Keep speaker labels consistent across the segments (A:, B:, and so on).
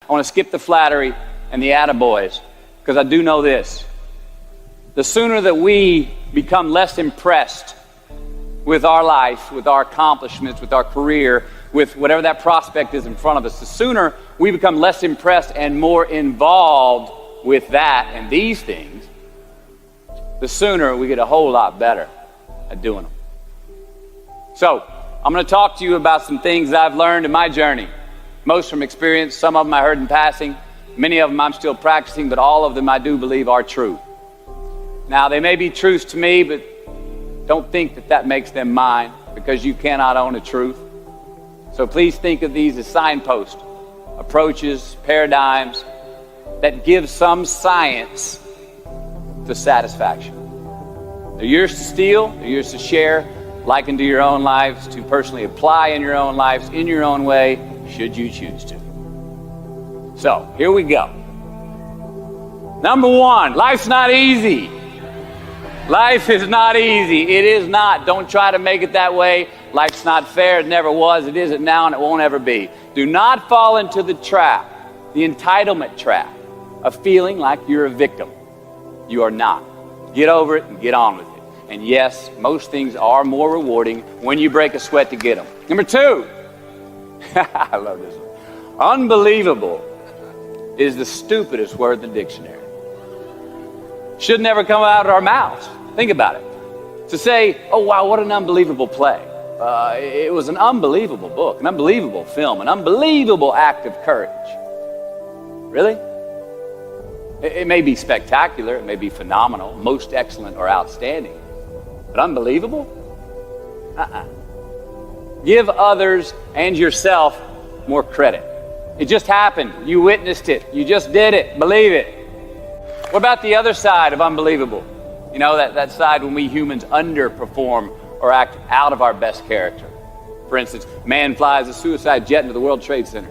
A: I want to skip the flattery and the attaboys, because I do know this. The sooner that we become less impressed with our life, with our accomplishments, with our career, with whatever that prospect is in front of us, the sooner we become less impressed and more involved with that and these things, the sooner we get a whole lot better at doing them. So, I'm going to talk to you about some things that I've learned in my journey. Most from experience, some of them I heard in passing, many of them I'm still practicing, but all of them I do believe are true. Now, they may be truths to me, but don't think that that makes them mine, because you cannot own a truth. So please think of these as signposts, approaches, paradigms that give some science to satisfaction. They're yours to steal, they're yours to share, liken to your own lives, to personally apply in your own lives, in your own way, should you choose to. So, here we go. Number one, life's not easy. Life is not easy. It is not. Don't try to make it that way. Life's not fair. It never was. It isn't now, and it won't ever be. Do not fall into the trap, the entitlement trap, of feeling like you're a victim. You are not. Get over it and get on with it. And yes, most things are more rewarding when you break a sweat to get them. Number two, I love this one. Unbelievable is the stupidest word in the dictionary. Should never come out of our mouths. Think about it. To say, oh wow, what an unbelievable play. It was an unbelievable book, an unbelievable film, an unbelievable act of courage. Really? It may be spectacular, it may be phenomenal, most excellent or outstanding, but unbelievable? Give others and yourself more credit. It just happened. You witnessed it. You just did it. Believe it. What about the other side of unbelievable? You know, that side when we humans underperform or act out of our best character. For instance, man flies a suicide jet into the World Trade Center.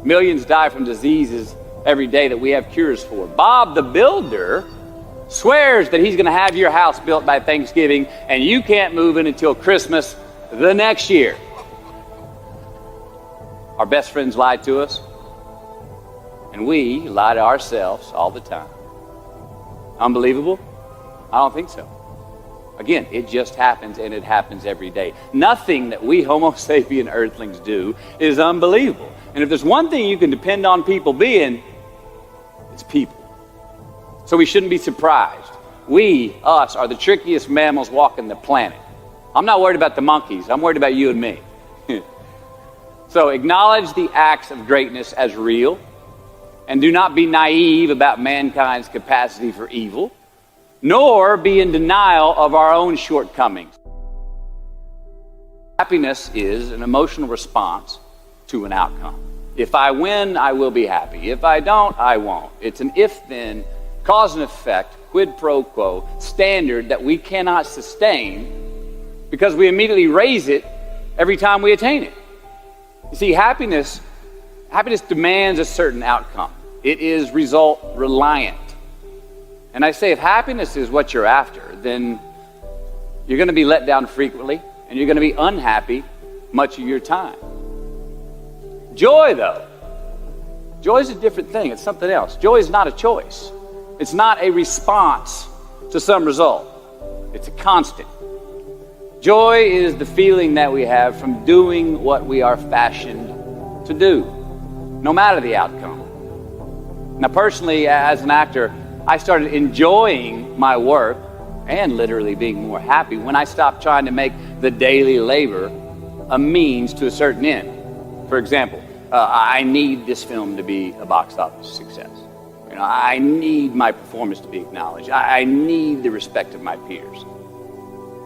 A: Millions die from diseases every day that we have cures for. Bob the Builder swears that he's going to have your house built by Thanksgiving, and you can't move in until Christmas the next year. Our best friends lie to us, and we lie to ourselves all the time. Unbelievable? I don't think so. Again, it just happens, and it happens every day. Nothing that we Homo sapien earthlings do is unbelievable. And if there's one thing you can depend on people being, it's people. So we shouldn't be surprised. We, us, are the trickiest mammals walking the planet. I'm not worried about the monkeys. I'm worried about you and me. So acknowledge the acts of greatness as real, and do not be naive about mankind's capacity for evil, nor be in denial of our own shortcomings. Happiness is an emotional response to an outcome. If I win, I will be happy. If I don't, I won't. It's an if-then, cause and effect, quid pro quo standard that we cannot sustain because we immediately raise it every time we attain it. You see, happiness demands a certain outcome. It is result reliant. And I say, if happiness is what you're after, then you're going to be let down frequently, and you're going to be unhappy much of your time. Joy, though, joy is a different thing. It's something else. Joy is not a choice. It's not a response to some result. It's a constant. Joy is the feeling that we have from doing what we are fashioned to do, no matter the outcome. Now, personally, as an actor, I started enjoying my work and literally being more happy when I stopped trying to make the daily labor a means to a certain end. For example, I need this film to be a box office success. You know, I need my performance to be acknowledged. I need the respect of my peers.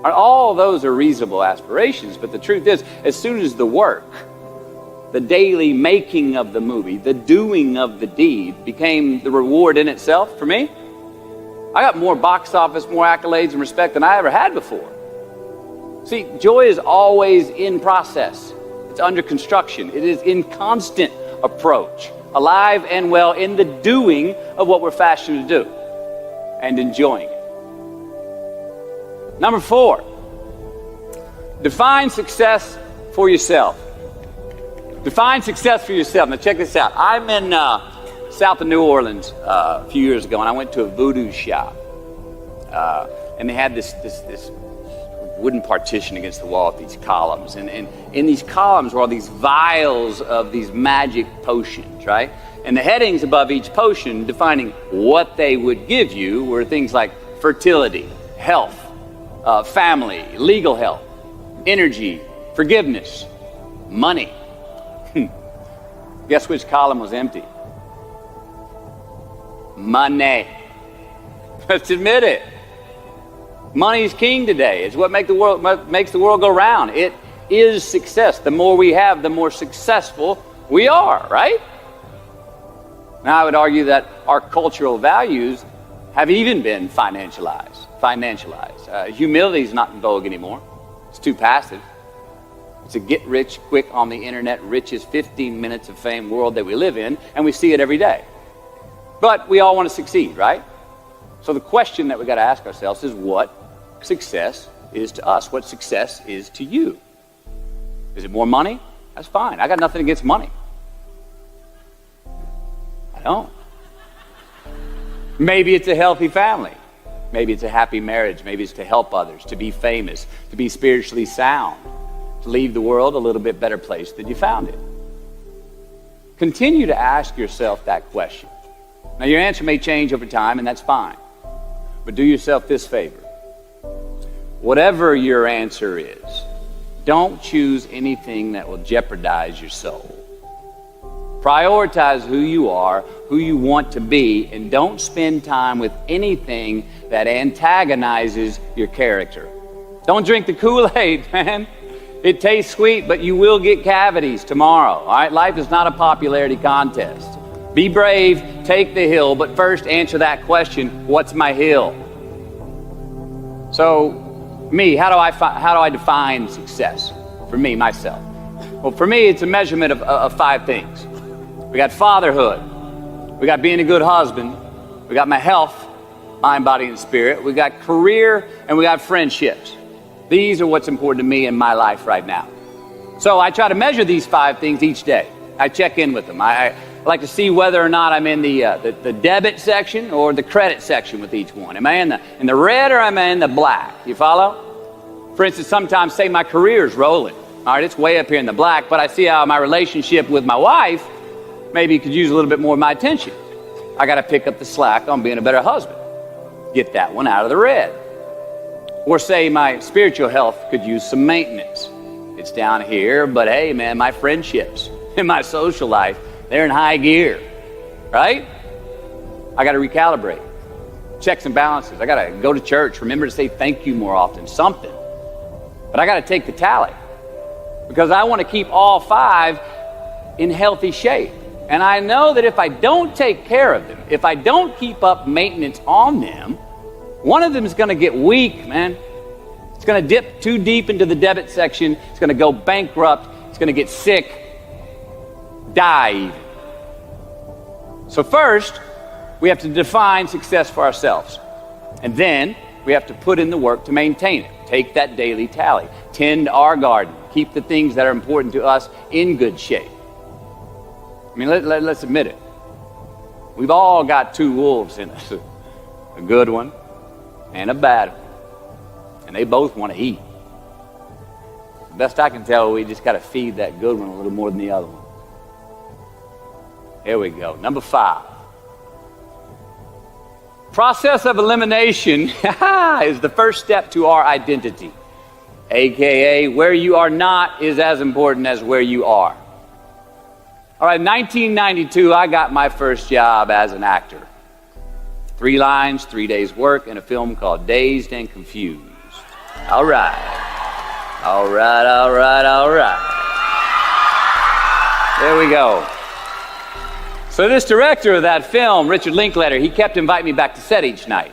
A: All those are reasonable aspirations, but the truth is, as soon as the work, the daily making of the movie, the doing of the deed became the reward in itself for me, I got more box office, more accolades and respect than I ever had before. See, joy is always in process. It's under construction. It is in constant approach, alive and well in the doing of what we're fashioned to do and enjoying it. Number 4, define success for yourself. Define success for yourself. Now check this out. I'm in south of New Orleans a few years ago, and I went to a voodoo shop. And they had this wooden partition against the wall with these columns. And in these columns were all these vials of these magic potions, right? And the headings above each potion defining what they would give you were things like fertility, health, family, legal help, energy, forgiveness, money. Guess which column was empty? Money. Let's admit it. Money is king today. It's what makes the world go round. It is success. The more we have, the more successful we are, right? Now, I would argue that our cultural values have even been financialized. Humility is not in vogue anymore. It's too passive. It's a get rich quick on the internet, richest 15 minutes of fame world that we live in, and we see it every day. But we all want to succeed, right? So the question that we got to ask ourselves is what success is to us, what success is to you. Is it more money? That's fine. I got nothing against money. I don't. Maybe it's a healthy family. Maybe it's a happy marriage. Maybe it's to help others, to be famous, to be spiritually sound, to leave the world a little bit better place than you found it. Continue to ask yourself that question. Now, your answer may change over time, and that's fine. But do yourself this favor. Whatever your answer is, don't choose anything that will jeopardize your soul. Prioritize who you are, who you want to be, and don't spend time with anything that antagonizes your character. Don't drink the Kool-Aid, man. It tastes sweet, but you will get cavities tomorrow. All right? Life is not a popularity contest. Be brave, take the hill, but first answer that question, what's my hill? So, me, how do I define success? For me, myself. Well, for me, it's a measurement of 5 things. We got fatherhood. We got being a good husband. We got my health, mind, body, and spirit. We got career, and we got friendships. These are what's important to me in my life right now. So I try to measure these 5 things each day. I check in with them. I like to see whether or not I'm in the debit section or the credit section with each one. Am I in the red or am I in the black? You follow? For instance, sometimes say my career's rolling. All right, it's way up here in the black, but I see how my relationship with my wife maybe could use a little bit more of my attention. I got to pick up the slack on being a better husband. Get that one out of the red. Or say my spiritual health could use some maintenance. It's down here, but hey, man, my friendships and my social life, they're in high gear, right? I got to recalibrate. Checks and balances. I got to go to church. Remember to say thank you more often. Something. But I got to take the tally because I want to keep all 5 in healthy shape. And I know that if I don't take care of them, if I don't keep up maintenance on them, one of them is going to get weak, man. It's going to dip too deep into the debit section. It's going to go bankrupt. It's going to get sick, die even. So first, we have to define success for ourselves. And then we have to put in the work to maintain it. Take that daily tally. Tend our garden. Keep the things that are important to us in good shape. I mean, let's admit it. We've all got 2 wolves in us. A good one and a bad one. And they both want to eat. The best I can tell, we just got to feed that good one a little more than the other one. Here we go. Number 5. Process of elimination is the first step to our identity. AKA, where you are not is as important as where you are. All right, 1992, I got my first job as an actor. 3 lines, 3 days work in a film called Dazed and Confused. All right. All right, all right, all right. There we go. So this director of that film, Richard Linklater, he kept inviting me back to set each night,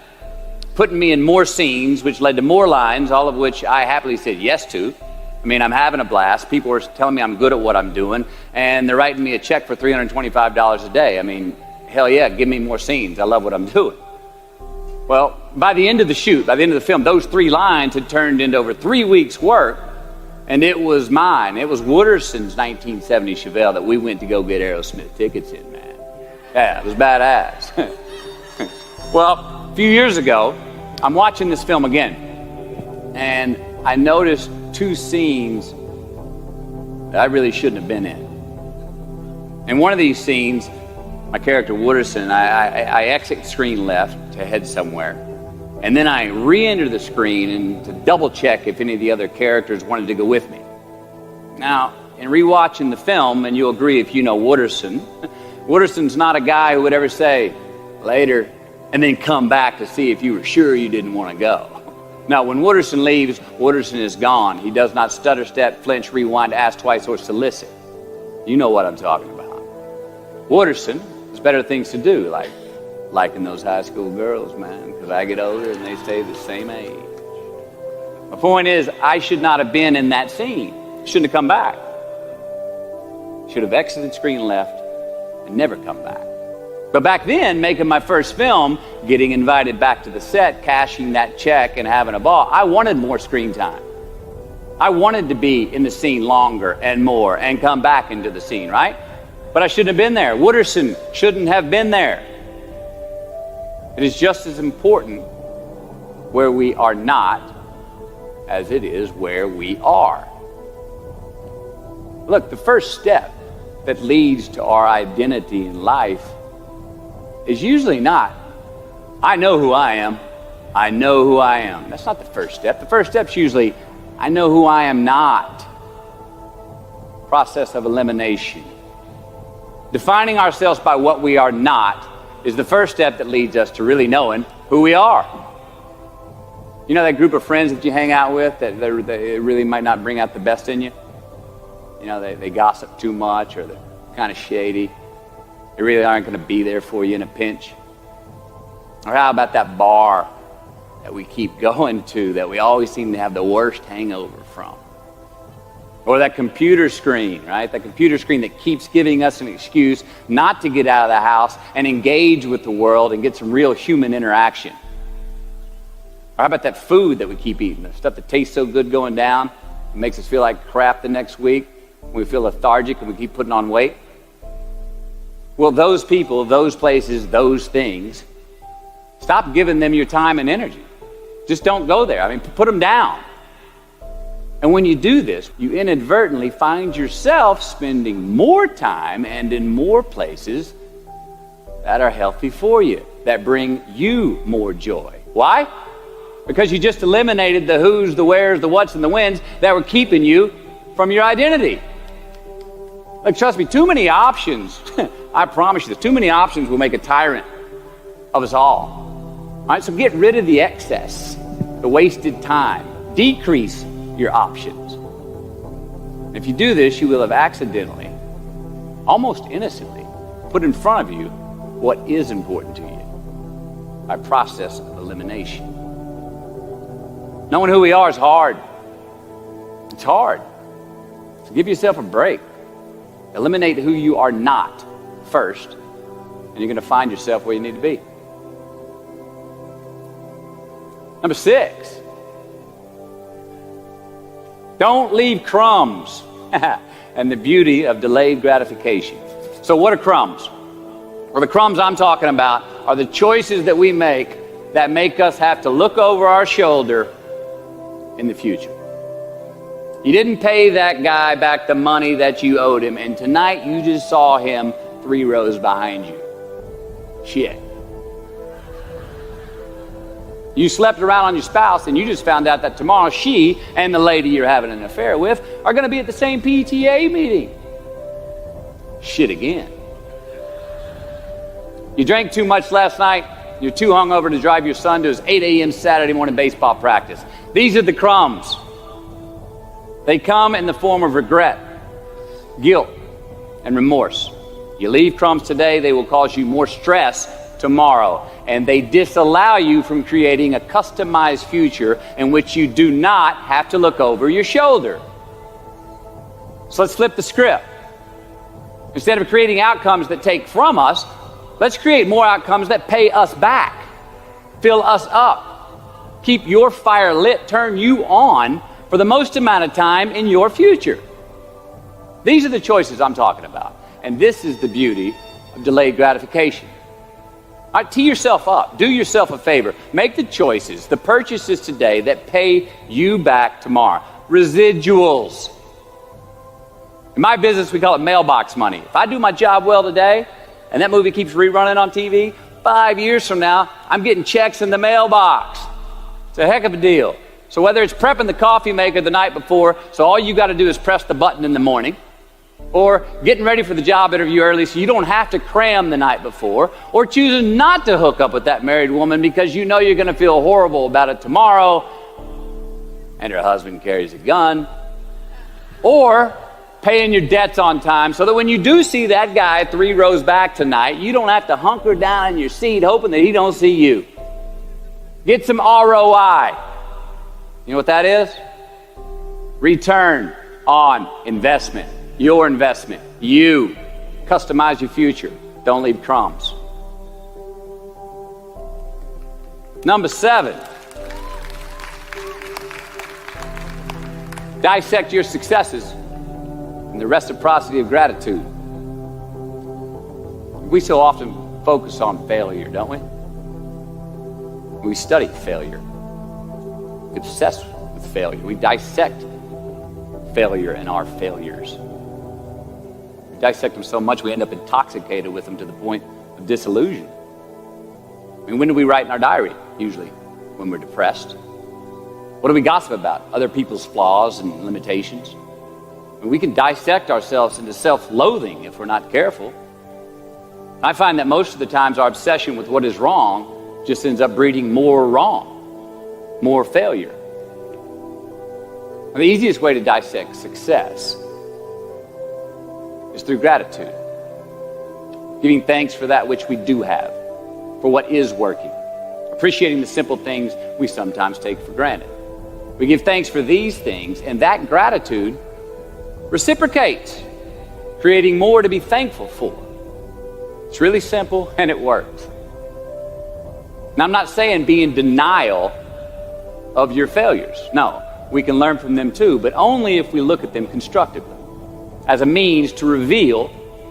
A: putting me in more scenes, which led to more lines, all of which I happily said yes to. I mean, I'm having a blast. People are telling me I'm good at what I'm doing, and they're writing me a check for $325 a day. I mean, hell yeah, give me more scenes. I love what I'm doing. Well, by the end of the shoot, by the end of the film, those 3 lines had turned into over 3 weeks' work, And it was mine. It was Wooderson's 1970 Chevelle that we went to go get Aerosmith tickets in, man. Yeah, it was badass. Well, a few years ago, I'm watching this film again, and I noticed two scenes that I really shouldn't have been in. In one of these scenes, my character Wooderson, I exit screen left to head somewhere, and then I re-enter the screen and to double check if any of the other characters wanted to go with me. Now, in rewatching the film, and you'll agree if you know Wooderson, Wooderson's not a guy who would ever say, later, and then come back to see if you were sure you didn't want to go. Now, when Wooderson leaves, Wooderson is gone. He does not stutter, step, flinch, rewind, ask twice, or solicit. You know what I'm talking about. Wooderson has better things to do, like liking those high school girls, man, because I get older and they stay the same age. My point is, I should not have been in that scene. Shouldn't have come back. Should have exited screen left and never come back. But back then, making my first film, getting invited back to the set, cashing that check and having a ball, I wanted more screen time. I wanted to be in the scene longer and more and come back into the scene, right? But I shouldn't have been there. Wooderson shouldn't have been there. It is just as important where we are not as it is where we are. Look, the first step that leads to our identity in life is usually not, I know who I am. I know who I am. That's not the first step. The first step's usually, I know who I am not. Process of elimination. Defining ourselves by what we are not is the first step that leads us to really knowing who we are. You know that group of friends that you hang out with that they really might not bring out the best in you? You know, they gossip too much, or they're kind of shady. They really aren't going to be there for you in a pinch. Or how about that bar that we keep going to that we always seem to have the worst hangover from? Or that computer screen, right? That computer screen that keeps giving us an excuse not to get out of the house and engage with the world and get some real human interaction. Or how about that food that we keep eating? The stuff that tastes so good going down, it makes us feel like crap the next week. We feel lethargic and we keep putting on weight. Well, those people, those places, those things, stop giving them your time and energy. Just don't go there. I mean, put them down. And when you do this, you inadvertently find yourself spending more time and in more places that are healthy for you, that bring you more joy. Why? Because you just eliminated the who's, the where's, the what's, and the when's that were keeping you from your identity. Like, trust me, too many options, I promise you this, too many options will make a tyrant of us all. All right, so get rid of the excess, the wasted time. Decrease your options. And if you do this, you will have accidentally, almost innocently, put in front of you what is important to you by process of elimination. Knowing who we are is hard. It's hard. So give yourself a break. Eliminate who you are not first, and you're going to find yourself where you need to be. Number 6. Don't leave crumbs. And the beauty of delayed gratification. So what are crumbs? Well, the crumbs I'm talking about are the choices that we make that make us have to look over our shoulder in the future. You didn't pay that guy back the money that you owed him, and tonight you just saw him 3 rows behind you. Shit. You slept around on your spouse, and you just found out that tomorrow she and the lady you're having an affair with are going to be at the same PTA meeting. Shit again. You drank too much last night. You're too hungover to drive your son to his 8 a.m. Saturday morning baseball practice. These are the crumbs. They come in the form of regret, guilt, and remorse. You leave crumbs today, they will cause you more stress tomorrow. And they disallow you from creating a customized future in which you do not have to look over your shoulder. So let's flip the script. Instead of creating outcomes that take from us, let's create more outcomes that pay us back, fill us up, keep your fire lit, turn you on for the most amount of time in your future. These are the choices I'm talking about. And this is the beauty of delayed gratification. All right, tee yourself up. Do yourself a favor. Make the choices, the purchases today that pay you back tomorrow. Residuals. In my business, we call it mailbox money. If I do my job well today, and that movie keeps rerunning on TV, 5 years from now, I'm getting checks in the mailbox. It's a heck of a deal. So whether it's prepping the coffee maker the night before, so all you got to do is press the button in the morning, or getting ready for the job interview early so you don't have to cram the night before, or choosing not to hook up with that married woman because you know you're going to feel horrible about it tomorrow, and her husband carries a gun, or paying your debts on time so that when you do see that guy 3 rows back tonight, you don't have to hunker down in your seat hoping that he don't see you. Get some ROI. You know what that is? Return on investment. Your investment. You. Customize your future. Don't leave crumbs. Number 7. Dissect your successes in the reciprocity of gratitude. We so often focus on failure, don't we? We study failure. We obsess with failure. We dissect failure and our failures. We dissect them so much we end up intoxicated with them to the point of disillusion. I mean, when do we write in our diary? Usually when we're depressed. What do we gossip about? Other people's flaws and limitations. I mean, we can dissect ourselves into self-loathing if we're not careful. I find that most of the times our obsession with what is wrong just ends up breeding more wrong, more failure. And the easiest way to dissect success is through gratitude. Giving thanks for that which we do have, for what is working. Appreciating the simple things we sometimes take for granted. We give thanks for these things, and that gratitude reciprocates, creating more to be thankful for. It's really simple, and it works. Now, I'm not saying be in denial of your failures. No, we can learn from them too, but only if we look at them constructively, as a means to reveal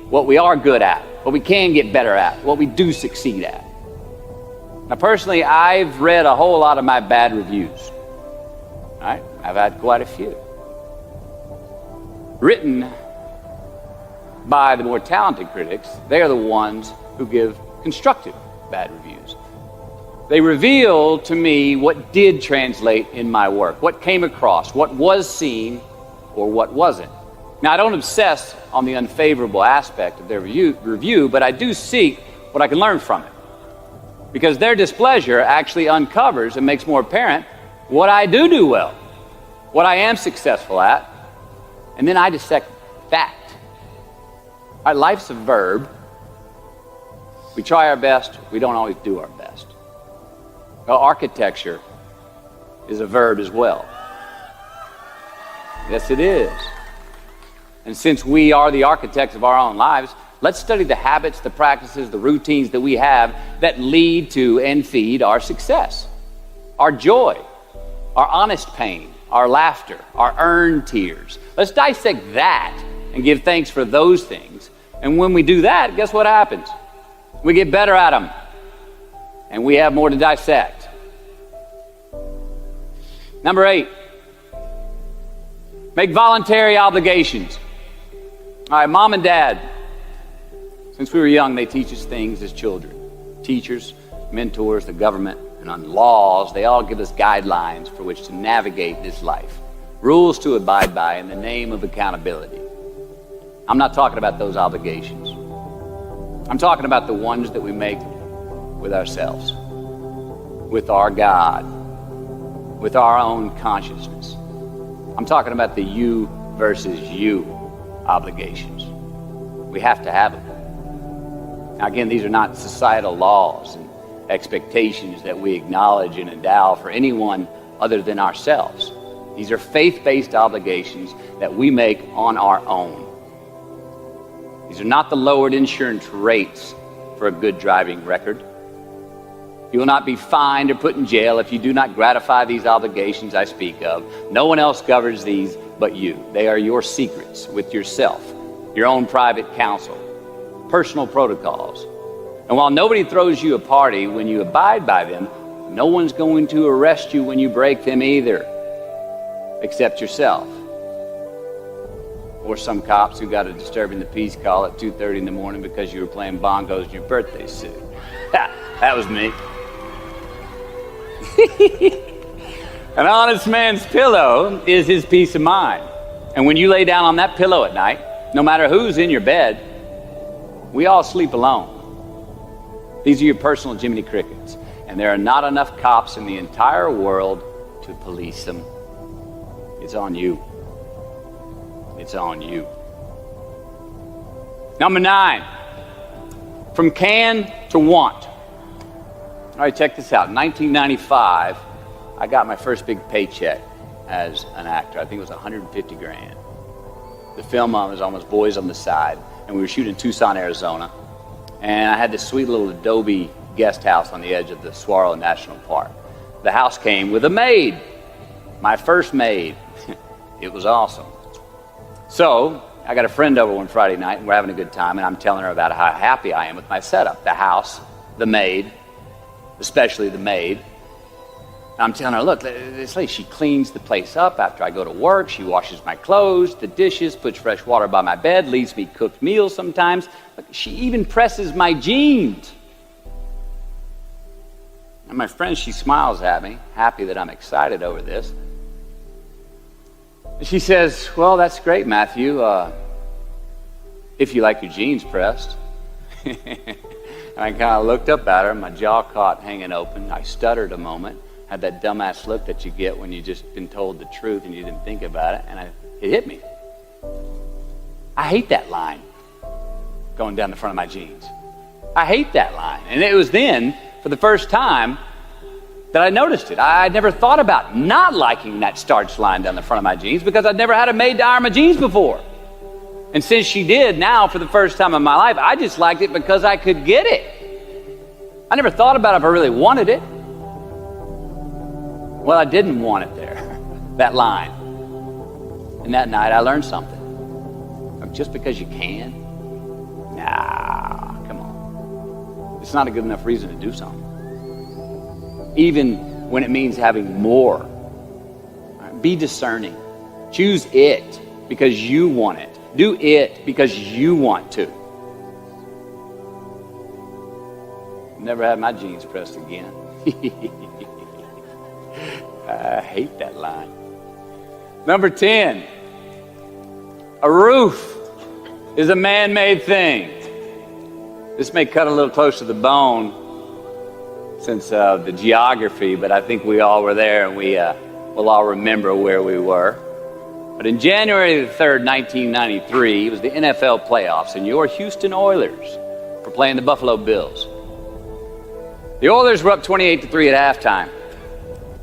A: what we are good at, what we can get better at, what we do succeed at. Now, personally, I've read a whole lot of my bad reviews. All right? I've had quite a few. Written by the more talented critics, they are the ones who give constructive bad reviews. They reveal to me what did translate in my work, what came across, what was seen, or what wasn't. Now, I don't obsess on the unfavorable aspect of their review, but I do seek what I can learn from it. Because their displeasure actually uncovers and makes more apparent what I do well, what I am successful at, and then I dissect that. All right, life's a verb. We try our best, we don't always do our best. Well, architecture is a verb as well. Yes, it is. And since we are the architects of our own lives, let's study the habits, the practices, the routines that we have that lead to and feed our success, our joy, our honest pain, our laughter, our earned tears. Let's dissect that and give thanks for those things. And when we do that, guess what happens? We get better at them. And we have more to dissect. Number 8, make voluntary obligations. All right, mom and dad, since we were young, they teach us things as children. Teachers, mentors, the government, and on laws, they all give us guidelines for which to navigate this life. Rules to abide by in the name of accountability. I'm not talking about those obligations. I'm talking about the ones that we make with ourselves, with our God, with our own consciousness. I'm talking about the you versus you obligations. We have to have them. Now again, these are not societal laws and expectations that we acknowledge and endow for anyone other than ourselves. These are faith-based obligations that we make on our own. These are not the lowered insurance rates for a good driving record. You will not be fined or put in jail if you do not gratify these obligations I speak of. No one else governs these but you. They are your secrets with yourself, your own private counsel, personal protocols. And while nobody throws you a party when you abide by them, no one's going to arrest you when you break them either, except yourself. Or some cops who got a disturbing the peace call at 2:30 in the morning because you were playing bongos in your birthday suit. That was me. An honest man's pillow is his peace of mind. And when you lay down on that pillow at night, no matter who's in your bed, we all sleep alone. These are your personal Jiminy Crickets. And there are not enough cops in the entire world to police them. It's on you. It's on you. Number 9, from can to want. All right, check this out. In 1995, I got my first big paycheck as an actor. I think it was 150 grand. The film was almost Boys on the Side, and we were shooting in Tucson, Arizona. And I had this sweet little adobe guest house on the edge of the Saguaro National Park. The house came with a maid, my first maid. It was awesome. So I got a friend over one Friday night, and we're having a good time, and I'm telling her about how happy I am with my setup. The house, the maid, especially the maid. And I'm telling her, look, this lady, she cleans the place up after I go to work. She washes my clothes, the dishes, puts fresh water by my bed, leaves me cooked meals sometimes. Look, she even presses my jeans. And my friend, she smiles at me, happy that I'm excited over this. And she says, well, that's great, Matthew, if you like your jeans pressed. And I kind of looked up at her, my jaw caught hanging open. I stuttered a moment, had that dumbass look that you get when you've just been told the truth and you didn't think about it, and it hit me. I hate that line going down the front of my jeans. I hate that line. And it was then, for the first time, that I noticed it. I never thought about not liking that starched line down the front of my jeans because I'd never had a maid to iron my jeans before. And since she did, now for the first time in my life, I just liked it because I could get it. I never thought about if I really wanted it. Well, I didn't want it there, that line. And that night I learned something. Just because you can? Nah, come on. It's not a good enough reason to do something. Even when it means having more. Right? Be discerning. Choose it because you want it. Do it because you want to. Never had my jeans pressed again. I hate that line. Number 10. A roof is a man-made thing. This may cut a little close to the bone since the geography, but I think we all were there and we'll all remember where we were. But in January the 3rd, 1993, it was the NFL playoffs, and your Houston Oilers were playing the Buffalo Bills. The Oilers were up 28-3 at halftime,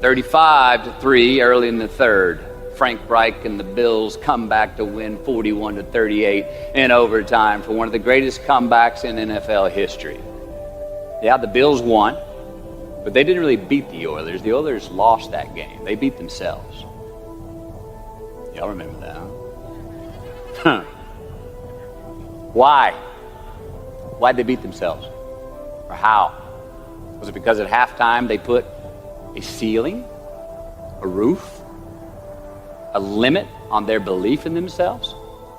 A: 35-3 early in the third. Frank Reich and the Bills come back to win 41-38 in overtime for one of the greatest comebacks in NFL history. Yeah, the Bills won, but they didn't really beat the Oilers. The Oilers lost that game. They beat themselves. Y'all remember that, huh? Why? Why'd they beat themselves? Or how? Was it because at halftime they put a ceiling, a roof, a limit on their belief in themselves,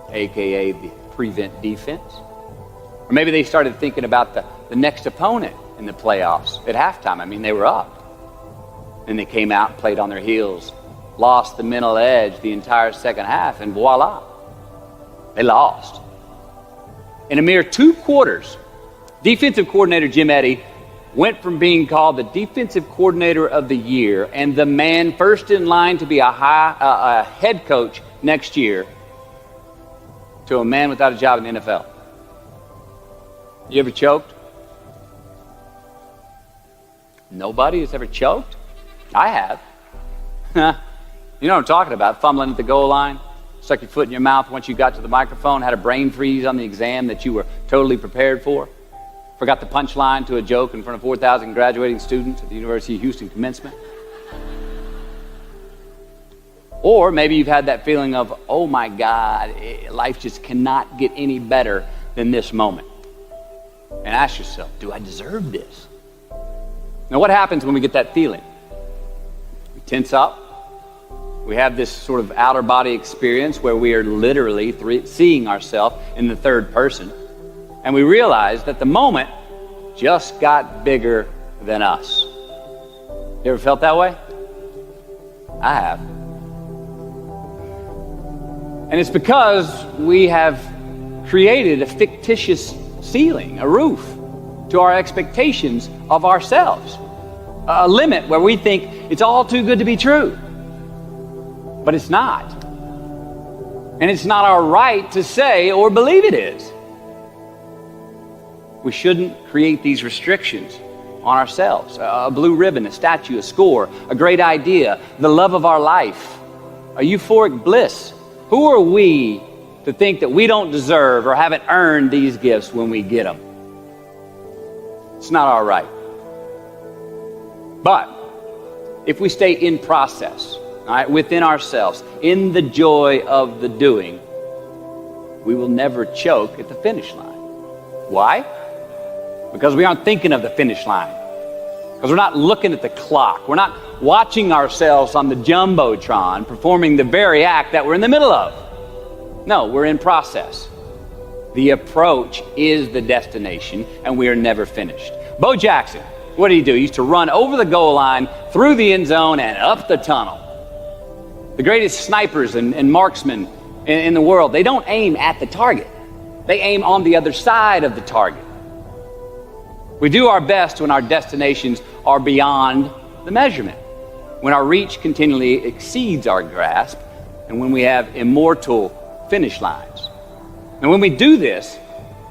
A: aka the prevent defense? Or maybe they started thinking about the next opponent in the playoffs at halftime. I mean, they were up. Then they came out and played on their heels, lost the mental edge the entire second half, and voila, they lost. In a mere 2 quarters, defensive coordinator Jim Eddy went from being called the defensive coordinator of the year and the man first in line to be a head coach next year to a man without a job in the NFL. You ever choked? Nobody has ever choked? I have. You know what I'm talking about, fumbling at the goal line, stuck your foot in your mouth once you got to the microphone, had a brain freeze on the exam that you were totally prepared for. Forgot the punchline to a joke in front of 4,000 graduating students at the University of Houston commencement. Or maybe you've had that feeling of, oh my God, life just cannot get any better than this moment. And ask yourself, do I deserve this? Now, what happens when we get that feeling? We tense up. We have this sort of outer body experience where we are literally seeing ourselves in the third person. And we realize that the moment just got bigger than us. You ever felt that way? I have. And it's because we have created a fictitious ceiling, a roof, to our expectations of ourselves. A limit where we think it's all too good to be true. But it's not. And it's not our right to say or believe it is. We shouldn't create these restrictions on ourselves. A blue ribbon, a statue, a score, a great idea, the love of our life, a euphoric bliss. Who are we to think that we don't deserve or haven't earned these gifts when we get them? It's not our right. But if we stay in process, all right, within ourselves, in the joy of the doing, we will never choke at the finish line. Why? Because we aren't thinking of the finish line. Because we're not looking at the clock. We're not watching ourselves on the Jumbotron performing the very act that we're in the middle of. No, we're in process. The approach is the destination, and we are never finished. Bo Jackson, what did he do? He used to run over the goal line, through the end zone, and up the tunnel. The greatest snipers and marksmen in the world, they don't aim at the target. They aim on the other side of the target. We do our best when our destinations are beyond the measurement, when our reach continually exceeds our grasp, and when we have immortal finish lines. And when we do this,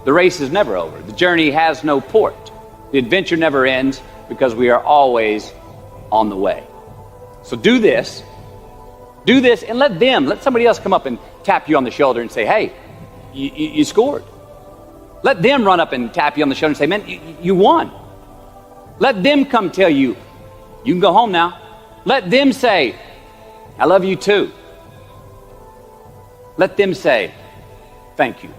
A: the race is never over. The journey has no port. The adventure never ends because we are always on the way. So do this, and let somebody else come up and tap you on the shoulder and say, hey, you scored. Let them run up and tap you on the shoulder and say, man, you won. Let them come tell you, you can go home now. Let them say, I love you too. Let them say, thank you.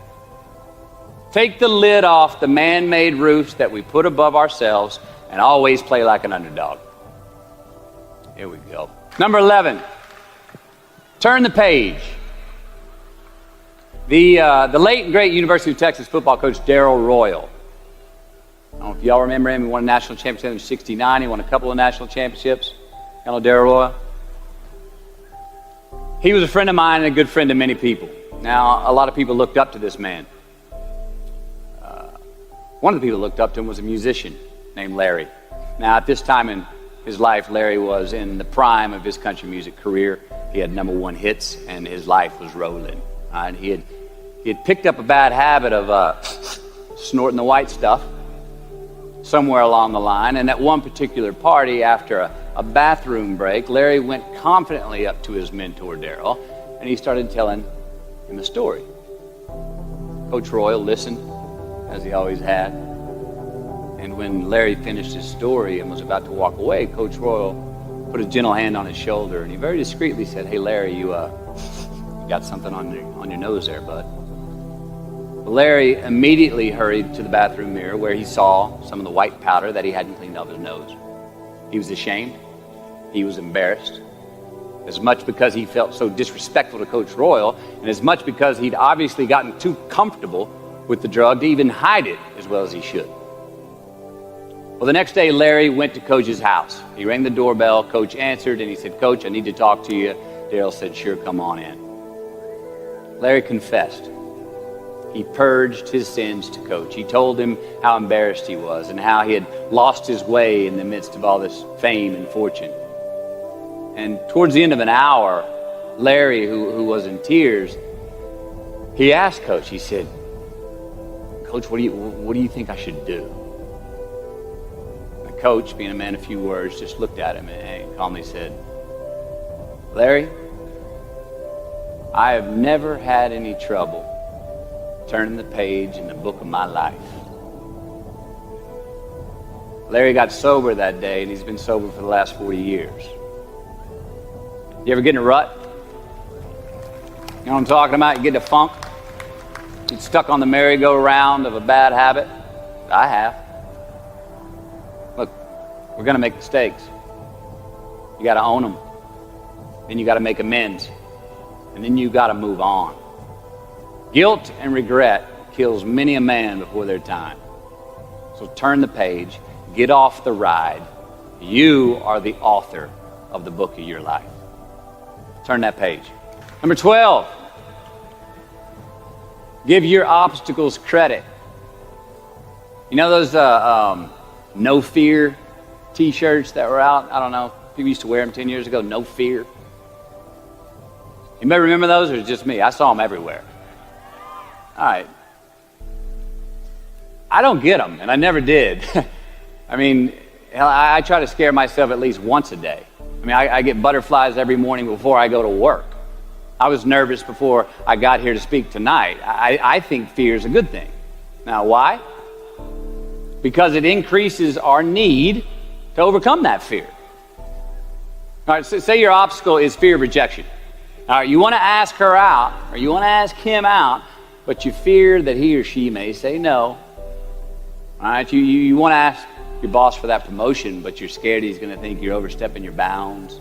A: Take the lid off the man-made roofs that we put above ourselves and always play like an underdog. Here we go. Number 11, turn the page. The late and great University of Texas football coach Darrell Royal. I don't know if y'all remember him. He won a national championship in '69. He won a couple of national championships. You know Darrell Royal? He was a friend of mine and a good friend to many people. Now, a lot of people looked up to this man. One of the people who looked up to him was a musician named Larry. Now, at this time in his life, Larry was in the prime of his country music career. He had #1 hits, and his life was rolling. And he had picked up a bad habit of snorting the white stuff somewhere along the line. And at one particular party, after a bathroom break, Larry went confidently up to his mentor, Darrell, and he started telling him a story. Coach Royal listened, as he always had. And when Larry finished his story and was about to walk away, Coach Royal put a gentle hand on his shoulder, and he very discreetly said, hey, Larry, you got something on your nose there, bud. Larry immediately hurried to the bathroom mirror where he saw some of the white powder that he hadn't cleaned off his nose. He was ashamed. He was embarrassed. As much because he felt so disrespectful to Coach Royal, and as much because he'd obviously gotten too comfortable with the drug to even hide it as well as he should. Well, the next day, Larry went to Coach's house. He rang the doorbell. Coach answered, and he said, Coach, I need to talk to you. Darrell said, sure, come on in. Larry confessed. He purged his sins to Coach. He told him how embarrassed he was and how he had lost his way in the midst of all this fame and fortune. And towards the end of an hour, Larry, who was in tears, he asked Coach, he said, Coach, what do you think I should do? And the coach, being a man of few words, just looked at him and calmly said, Larry, I have never had any trouble turning the page in the book of my life. Larry got sober that day, and he's been sober for the last 40 years. You ever get in a rut? You know what I'm talking about? You get in a funk? You get stuck on the merry-go-round of a bad habit? I have. Look, we're going to make mistakes. You got to own them. Then you got to make amends. And then you got to move on. Guilt and regret kills many a man before their time. So turn the page. Get off the ride. You are the author of the book of your life. Turn that page. Number 12. Give your obstacles credit. You know those no fear t-shirts that were out? I don't know. People used to wear them 10 years ago. No fear. Anybody remember those, or is it just me? I saw them everywhere. All right. I don't get them, and I never did. I mean, I try to scare myself at least once a day. I mean, I get butterflies every morning before I go to work. I was nervous before I got here to speak tonight. I think fear is a good thing. Now, why? Because it increases our need to overcome that fear. All right, so say your obstacle is fear of rejection. All right, you want to ask her out, or you want to ask him out, but you fear that he or she may say no. All right, you want to ask your boss for that promotion, but you're scared he's going to think you're overstepping your bounds.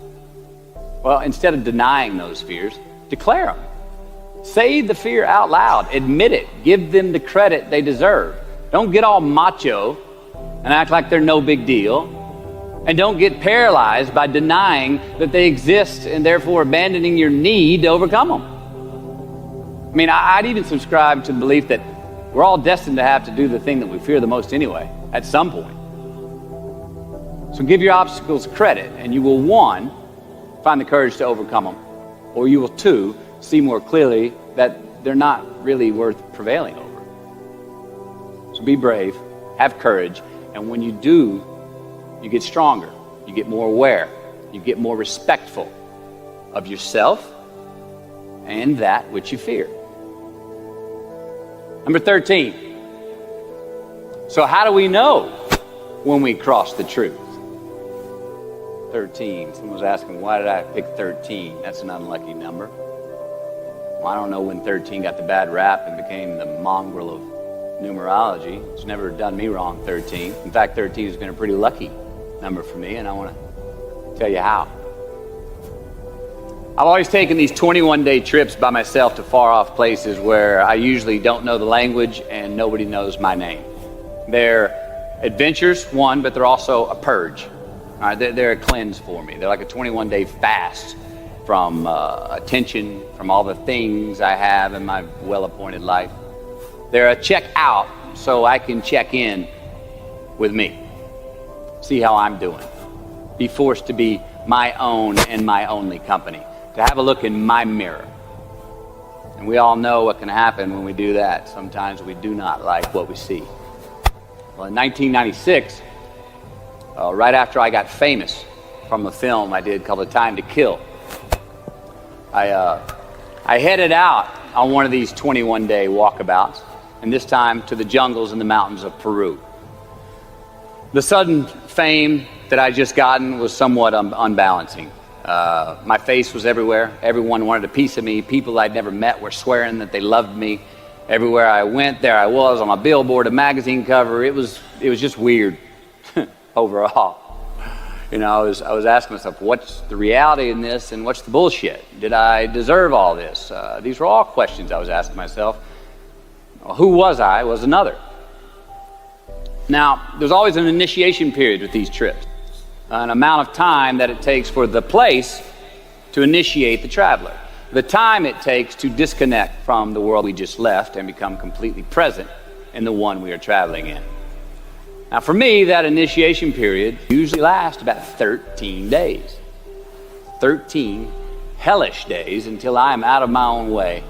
A: Well, instead of denying those fears, declare them. Say the fear out loud. Admit it. Give them the credit they deserve. Don't get all macho and act like they're no big deal. And don't get paralyzed by denying that they exist and therefore abandoning your need to overcome them. I mean, I'd even subscribe to the belief that we're all destined to have to do the thing that we fear the most anyway, at some point. So give your obstacles credit, and you will, 1, find the courage to overcome them, or you will, 2, see more clearly that they're not really worth prevailing over. So be brave, have courage, and when you do, you get stronger, you get more aware, you get more respectful of yourself and that which you fear. Number 13. So how do we know when we cross the truth? 13. Someone was asking, why did I pick 13? That's an unlucky number. Well, I don't know when 13 got the bad rap and became the mongrel of numerology. It's never done me wrong, 13. In fact, 13 has been a pretty lucky number for me, and I want to tell you how. I've always taken these 21-day trips by myself to far-off places where I usually don't know the language and nobody knows my name. They're adventures, one, but they're also a purge. All right, they're a cleanse for me. They're like a 21-day fast from attention, from all the things I have in my well-appointed life. They're a check out so I can check in with me, see how I'm doing, be forced to be my own and my only company, to have a look in my mirror. And we all know what can happen when we do that. Sometimes we do not like what we see. Well, in 1996, right after I got famous from a film I did called Time to Kill, I headed out on one of these 21-day walkabouts, and this time to the jungles and the mountains of Peru. The sudden fame that I just gotten was somewhat unbalancing. My face was everywhere. Everyone wanted a piece of me. People I'd never met were swearing that they loved me. Everywhere I went, there I was on a billboard, a magazine cover. It was just weird overall. You know, I was asking myself, what's the reality in this and what's the bullshit? Did I deserve all this? These were all questions I was asking myself. Who was I was another. Now, there's always an initiation period with these trips, an amount of time that it takes for the place to initiate the traveler, the time it takes to disconnect from the world we just left and become completely present in the one we are traveling in. Now, for me, that initiation period usually lasts about 13 days. 13 hellish days until I am out of my own way.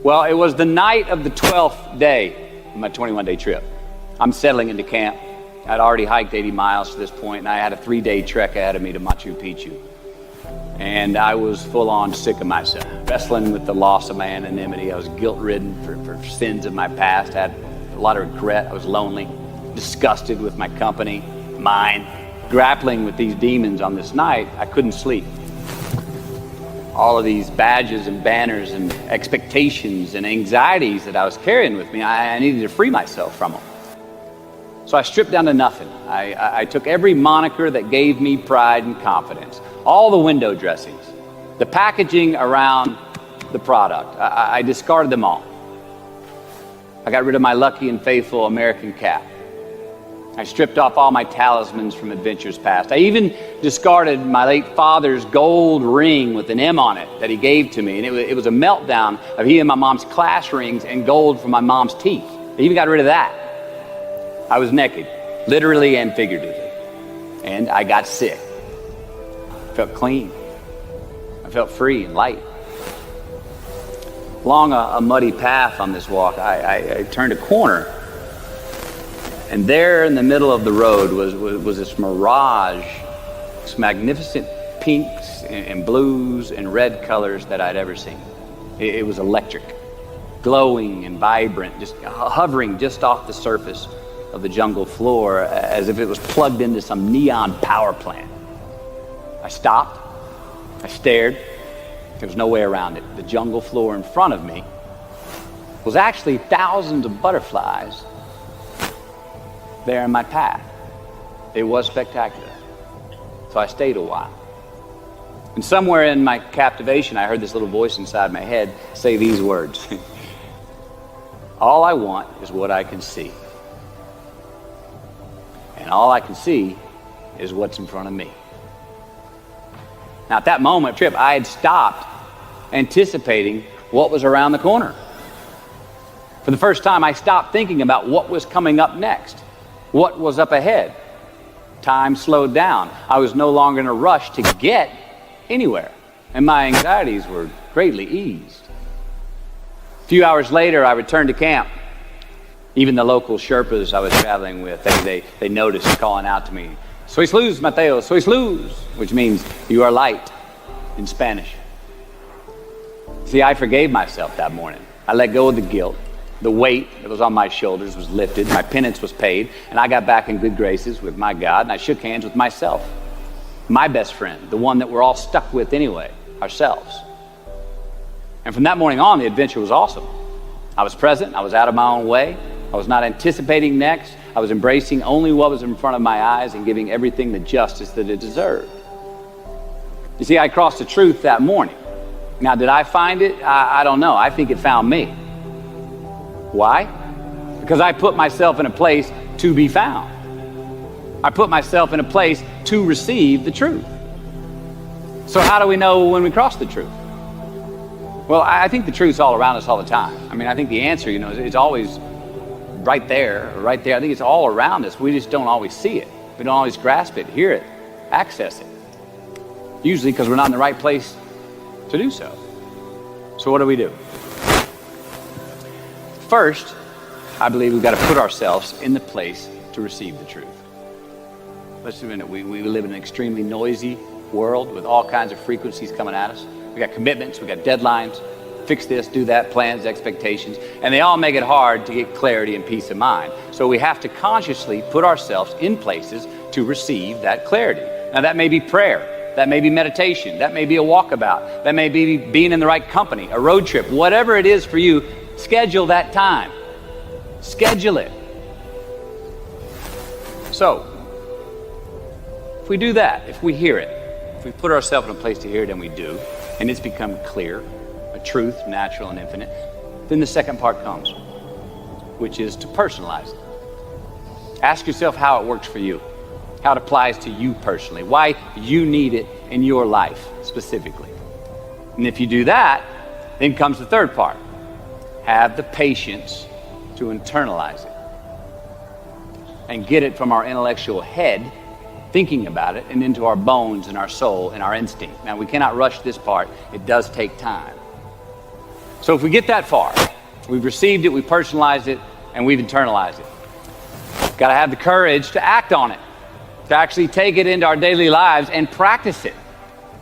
A: Well, it was the night of the 12th day of my 21-day trip. I'm settling into camp. I'd already hiked 80 miles to this point, and I had a 3-day trek ahead of me to Machu Picchu. And I was full on sick of myself, wrestling with the loss of my anonymity. I was guilt-ridden for sins of my past. I had a lot of regret. I was lonely, disgusted with my company. mind, grappling with these demons on this night, I couldn't sleep. All of these badges and banners and expectations and anxieties that I was carrying with me, I needed to free myself from them. So I stripped down to nothing. I took every moniker that gave me pride and confidence, all the window dressings, the packaging around the product. I discarded them all. I got rid of my lucky and faithful American cap. I stripped off all my talismans from adventures past. I even discarded my late father's gold ring with an M on it that he gave to me. And it was a meltdown of he and my mom's class rings and gold from my mom's teeth. I even got rid of that. I was naked, literally and figuratively. And I got sick. I felt clean. I felt free and light. Along a muddy path on this walk, I turned a corner. And there in the middle of the road was this mirage, this magnificent pinks and blues and red colors that I'd ever seen. It was electric, glowing and vibrant, just hovering just off the surface of the jungle floor as if it was plugged into some neon power plant. I stopped, I stared, there was no way around it. The jungle floor in front of me was actually thousands of butterflies there in my path. It was spectacular. So I stayed a while. And somewhere in my captivation, I heard this little voice inside my head say these words. All I want is what I can see. And all I can see is what's in front of me. Now at that moment, I had stopped anticipating what was around the corner. For the first time, I stopped thinking about what was coming up next. What was up ahead? Time slowed down. I was no longer in a rush to get anywhere, and my anxieties were greatly eased. A few hours later, I returned to camp. Even the local Sherpas I was traveling with, they noticed calling out to me, "Sois luz, Mateo, sois luz," which means you are light in Spanish. See, I forgave myself that morning. I let go of the guilt. The weight that was on my shoulders was lifted, my penance was paid, and I got back in good graces with my God, and I shook hands with myself, my best friend, the one that we're all stuck with anyway, ourselves. And from that morning on, the adventure was awesome. I was present, I was out of my own way, I was not anticipating next, I was embracing only what was in front of my eyes and giving everything the justice that it deserved. You see, I crossed the truth that morning. Now, did I find it? I don't know. I think it found me. Why? Because I put myself in a place to be found. I put myself in a place to receive the truth. So how do we know when we cross the truth? Well, I think the truth's all around us all the time. I mean, I think the answer, is always right there. I think it's all around us. We just don't always see it. We don't always grasp it, hear it, access it. Usually because we're not in the right place to do so. So what do? First, I believe we've got to put ourselves in the place to receive the truth. Let's admit it. We live in an extremely noisy world with all kinds of frequencies coming at us. We got commitments, we got deadlines, fix this, do that, plans, expectations, and they all make it hard to get clarity and peace of mind. So we have to consciously put ourselves in places to receive that clarity. Now that may be prayer, that may be meditation, that may be a walkabout, that may be being in the right company, a road trip, whatever it is for you. Schedule that time. Schedule it. So, if we do that, if we hear it, if we put ourselves in a place to hear it, and we do, and it's become clear, a truth, natural and infinite, then the second part comes, which is to personalize it. Ask yourself how it works for you, how it applies to you personally, why you need it in your life specifically. And if you do that, then comes the third part. Have the patience to internalize it and get it from our intellectual head, thinking about it, and into our bones and our soul and our instinct. Now, we cannot rush this part. It does take time. So if we get that far, we've received it, we've personalized it, and we've internalized it. Got to have the courage to act on it, to actually take it into our daily lives and practice it,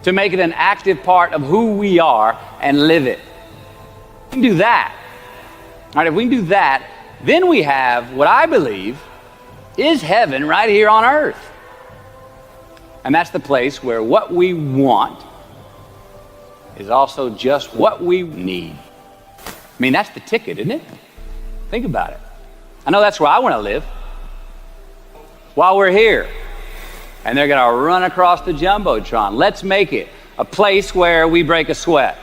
A: to make it an active part of who we are and live it. We can do that. All right, if we can do that, then we have what I believe is heaven right here on earth. And that's the place where what we want is also just what we need. I mean, that's the ticket, isn't it? Think about it. I know that's where I want to live. While we're here, and they're going to run across the Jumbotron. Let's make it a place where we break a sweat,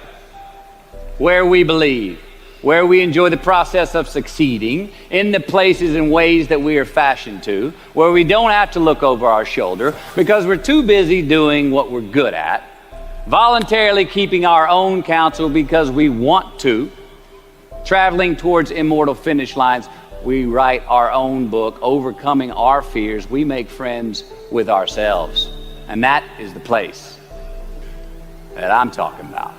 A: where we believe, where we enjoy the process of succeeding in the places and ways that we are fashioned to, where we don't have to look over our shoulder because we're too busy doing what we're good at, voluntarily keeping our own counsel because we want to, traveling towards immortal finish lines. We write our own book, overcoming our fears. We make friends with ourselves. And that is the place that I'm talking about.